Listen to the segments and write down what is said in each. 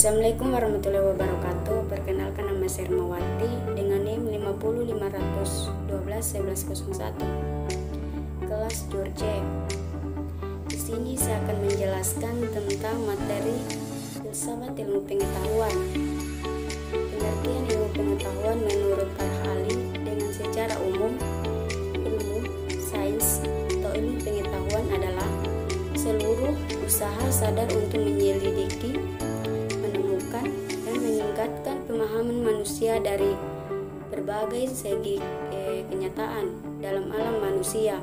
Assalamualaikum warahmatullahi wabarakatuh. Perkenalkan, nama saya Hermawati dengan NIM 505121101. Kelas George. Di sini saya akan menjelaskan tentang materi filsafat ilmu pengetahuan. Pengertian ilmu pengetahuan menurut para ahli dengan secara umum, ilmu, sains, atau ilmu pengetahuan adalah seluruh usaha sadar untuk menyelidiki, menemukan, dan meningkatkan pemahaman manusia dari berbagai segi kenyataan dalam alam manusia.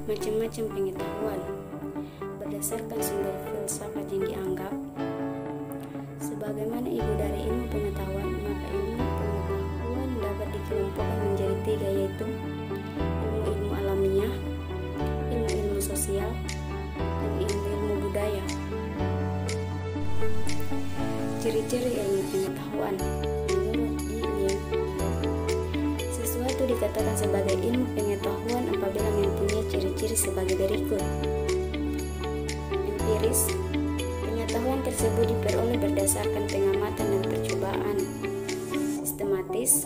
Macam-macam pengetahuan berdasarkan sumber filsafat yang dianggap sebagaimana ibu dari ilmu pengetahuan, maka ilmu pengetahuan dapat dikelompokkan menjadi tiga, yaitu ilmu-ilmu alamiah, ilmu-ilmu sosial, dan ilmu-ilmu budaya. Ciri-ciri ilmu pengetahuan menurut Lin, sesuatu dikatakan sebagai ilmu pengetahuan apabila mempunyai ciri-ciri sebagai berikut. Empiris, pengetahuan tersebut diperoleh berdasarkan pengamatan dan percobaan. Sistematis,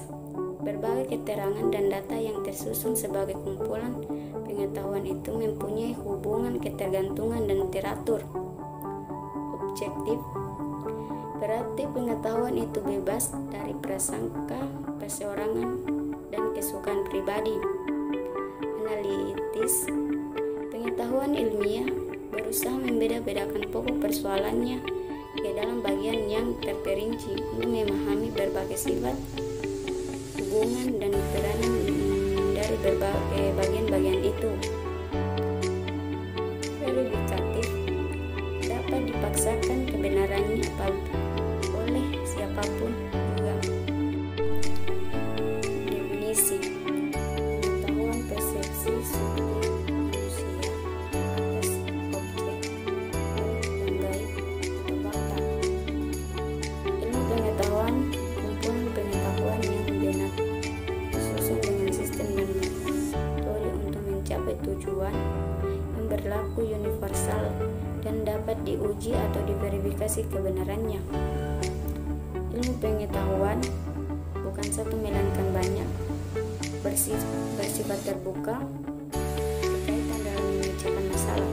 berbagai keterangan dan data yang tersusun sebagai kumpulan pengetahuan itu mempunyai hubungan ketergantungan dan teratur. Objektif, berarti pengetahuan itu bebas dari prasangka, perseorangan, dan kesukaan pribadi. Analitis, pengetahuan ilmiah berusaha membeda-bedakan pokok persoalannya ke dalam bagian yang terperinci untuk memahami berbagai sifat, hubungan, dan peranan dari berbagai bagian-bagian itu. Verifikatif, dapat dipaksakan kebenarannya oleh siapapun juga. Definisi, pengetahuan persepsi subjek manusia atas objek dan gaib atau fakta. Ilmu pengetahuan, kumpulan pengetahuan yang benar, disusun dengan sistem dan metode untuk mencapai tujuan yang berlaku universal dan dapat diuji atau diverifikasi kebenarannya. Ilmu pengetahuan bukan satu melainkan banyak, bersifat terbuka, berkaitan dalam memecahkan masalah.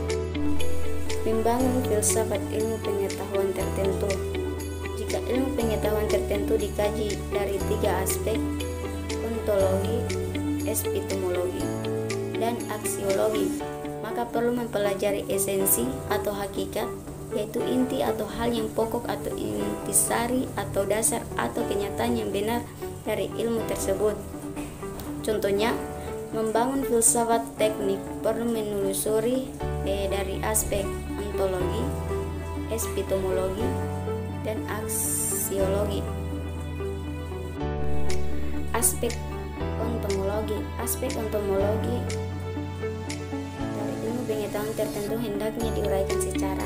Membangun filsafat ilmu pengetahuan tertentu. Jika ilmu pengetahuan tertentu dikaji dari tiga aspek, ontologi, epistemologi, dan aksiologi, maka perlu mempelajari esensi atau hakikat, yaitu inti atau hal yang pokok atau intisari atau dasar atau kenyataan yang benar dari ilmu tersebut. Contohnya, membangun filsafat teknik perlu menelusuri dari aspek ontologi, epistemologi, dan aksiologi. Aspek ontomologi. Aspek ontomologi dari ilmu pengetahuan tertentu hendaknya diuraikan secara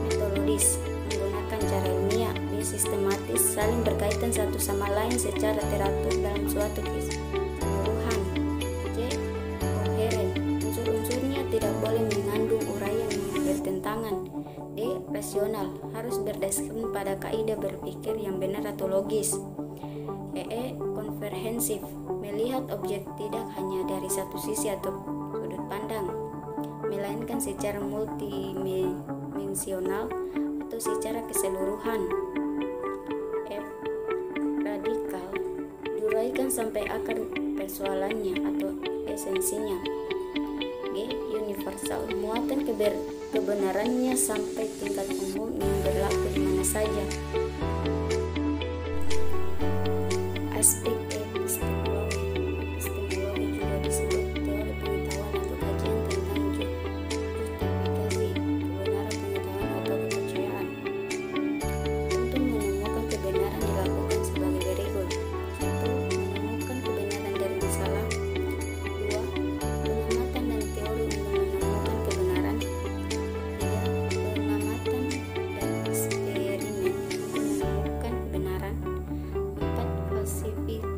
metodologis, menggunakan cara ilmiah, sistematis, saling berkaitan satu sama lain secara teratur dalam suatu keseluruhan. C. Koheren, unsur-unsurnya tidak boleh mengandung uraian yang bertentangan. D. Rasional, harus berdasarkan pada kaidah berpikir yang benar atau logis. Konverhensif, melihat objek tidak hanya dari satu sisi atau sudut pandang, melainkan secara multidimensional atau secara keseluruhan. F. Radikal, diuraikan sampai akar persoalannya atau esensinya. G. Universal, muatan kebenarannya sampai tingkat umum yang berlaku di mana saja. Aspek epistemologi. Epistemologi juga disebut teori pengetahuan atau kajian tentang justifikasi kebenaran pengetahuan atau kepercayaan. Untuk menemukan kebenaran dilakukan sebagai berikut. 1. Menemukan kebenaran dari masalah. 2. Pengamatan dan teori untuk menemukan kebenaran. 3. Pengamatan dan eksperimen untuk menemukan kebenaran. 4. Falsifikasi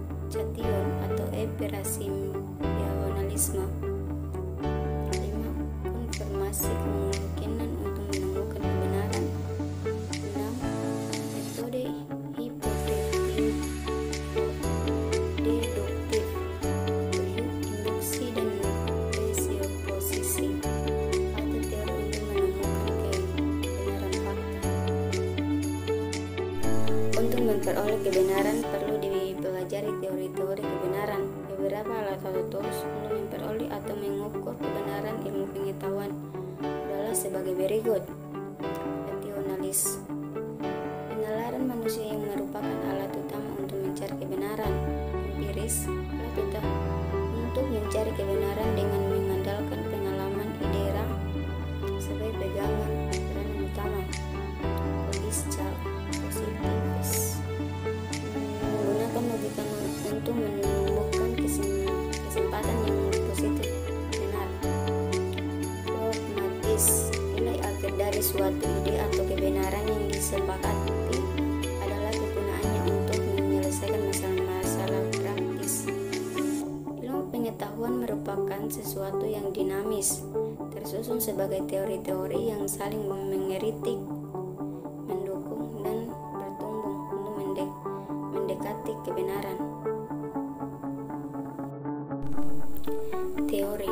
memperoleh kebenaran perlu dipelajari teori-teori kebenaran. Beberapa alat atau tools untuk memperoleh atau mengukur kebenaran ilmu pengetahuan adalah sebagai berikut. Rationalis, penalaran manusia yang merupakan alat utama untuk mencari kebenaran. Empiris, alat utama untuk mencari kebenaran dengan mengandalkan pengalaman indera sebagai pegangan peranan utama. Logis, positifis, menggunakan logika untuk menumbuhkan kesempatan yang positif benar. Pragmatis, nilai akhir dari suatu ide atau kebenaran yang disepakati adalah kegunaannya untuk menyelesaikan masalah-masalah praktis. Ilmu pengetahuan merupakan sesuatu yang dinamis, tersusun sebagai teori-teori yang saling mengkritik, mendukung, dan bertumbuh untuk mendekati kebenaran. Teori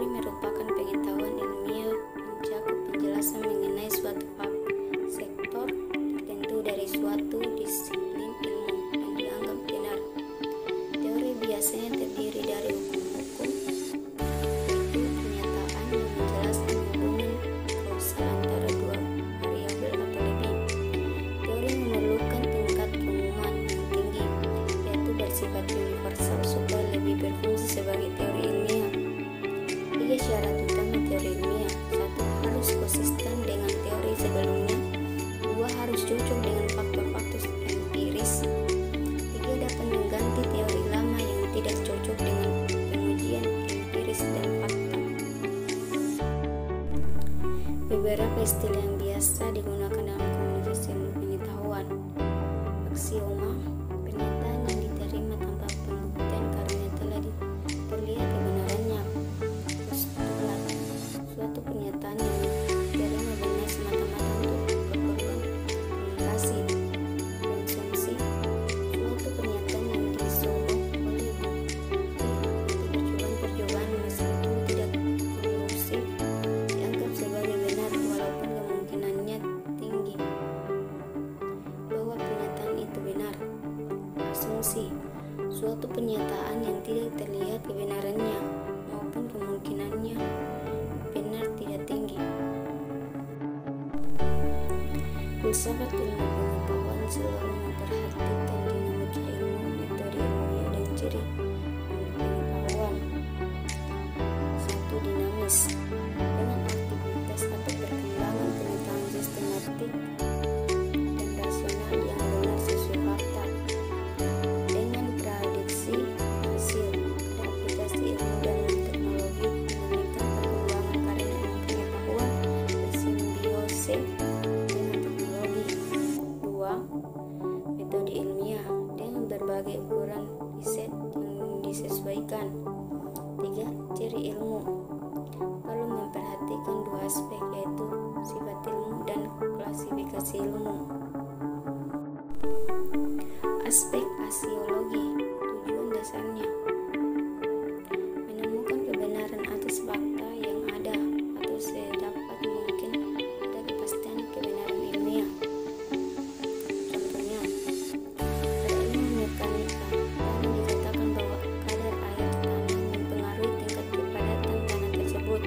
merupakan pengetahuan ilmiah mencakup penjelasan mengenai suatu sektor tertentu dari suatu disiplin ilmu yang dianggap benar. Teori biasanya terdiri dari hukum-hukum, yaitu pernyataan yang menjelaskan hubungan kausal antara dua variabel atau lebih. Teori memerlukan tingkat keumuman yang tinggi, yaitu bersifat universal supaya lebih berfungsi sebagai teori ilmiah. 3 syarat utama teori ilmiah. 1. Harus konsisten dengan teori sebelumnya. 2. Harus cocok dengan faktor-faktor empiris. 3. Dapat mengganti teori lama yang tidak cocok dengan pengujian empiris dan fakta. Beberapa istilah yang biasa digunakan dalam komunikasi ilmu pengetahuan. Aksioma, pernyataan yang diterima tanpa pembuktian karena telah terlihat kebenarannya. Postulat, suatu pernyataan yang diterima benar semata-mata untuk keperluan komunikasi. Presumpsi, suatu pernyataan yang disogok oleh bukti atau percobaan meskipun tidak konklusif dianggap sebagai benar walaupun kemungkinannya tinggi bahwa pernyataan itu benar. Asumsi, suatu pernyataan yang tidak terlihat kebenarannya maupun kemungkinannya benar tidak tinggi. Filsafat ilmu pengetahuan selalu memperhatikan dinamika ilmu, metode ilmiah, dan ciri pengetahuan. 1. Dinamis, dengan aktivitas atau perkembangan pengetahuan sistematik dan rasional yang benar sesuai fakta. Dengan prediksi hasil pada aplikasi ilmu dan teknologi, dinamika perkembangan karena ilmu pengetahuan bersimbiose dengan teknologi. 2. Metode ilmiah dengan berbagai ukuran riset yang disesuaikan. 3. Ciri ilmu, perlu memperhatikan 2 aspek, yaitu sifat ilmu dan klasifikasi ilmu. Aspek asiologi, tujuan dasarnya menemukan kebenaran atas fakta yang ada atau sedapat mungkin pada kepastian kebenaran ilmiah. Contohnya, pada ilmu mekanika dapat dikatakan bahwa kadar air tanah mempengaruhi tingkat kepadatan tanah tersebut.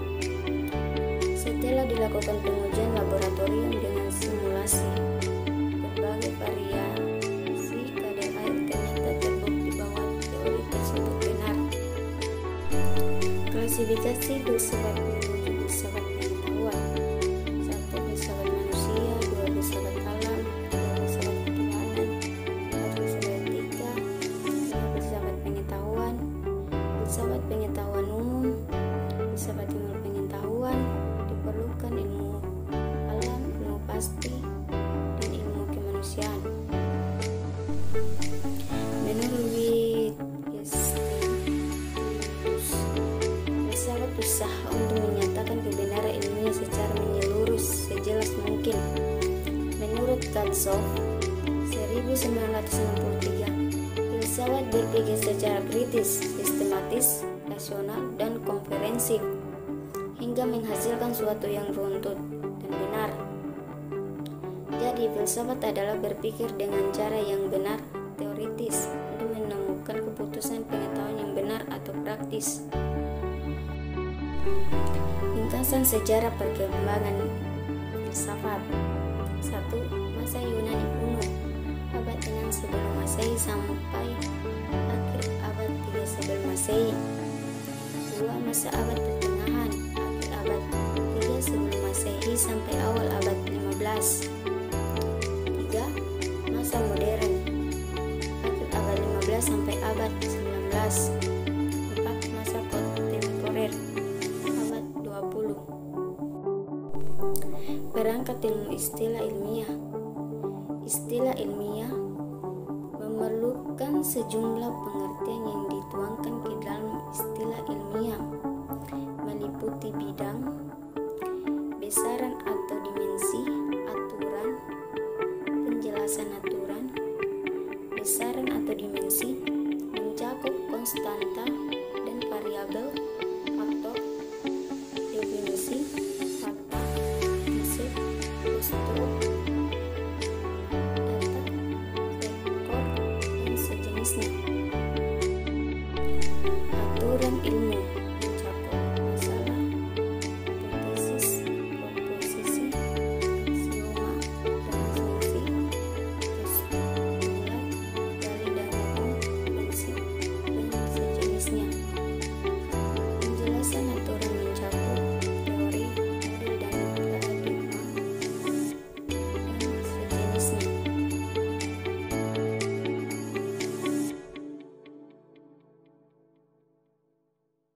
Setelah dilakukan pengujian laboratorium dengan simulasi, berbagai variasi kadar air ternyata terbukti bahwa teori tersebut benar. Klasifikasi filsafat menuju filsafat pengetahuan. 1. Filsafat manusia. 2. Filsafat alam. 3. Filsafat ketuhanan. 4. Filsafat etika. 5. Filsafat pengetahuan. Filsafat pengetahuan umum. Filsafat ilmu pengetahuan. Diperlukan ilmu alam, ilmu pasti, dan ilmu kemanusiaan. Menurut Wittgenstein, filsafat berusaha untuk menyatakan kebenaran ilmiah secara menyeluruh sejelas mungkin. Menurut Katsov 1963, filsafat berpikir secara kritis, sistematis, rasional, dan komprehensif hingga menghasilkan suatu yang runtut dan benar. Jadi, filsafat adalah berpikir dengan cara yang benar, teoritis, untuk menemukan keputusan pengetahuan yang benar atau praktis. Ringkasan sejarah perkembangan filsafat. 1. Masa Yunani kuno, abad 6 sebelum Masehi sampai akhir abad 3 sebelum Masehi. 2. Masa abad pertengahan, akhir abad 3 sebelum Masehi sampai awal abad 15. 3. Masa modern, akhir abad 15 sampai abad 19. 4. Masa kontemporer, abad 20. Perangkat ilmu istilah ilmiah. Istilah ilmiah memerlukan sejumlah pengertian yang dituangkan ke dalam istilah ilmiah, meliputi bidang, besaran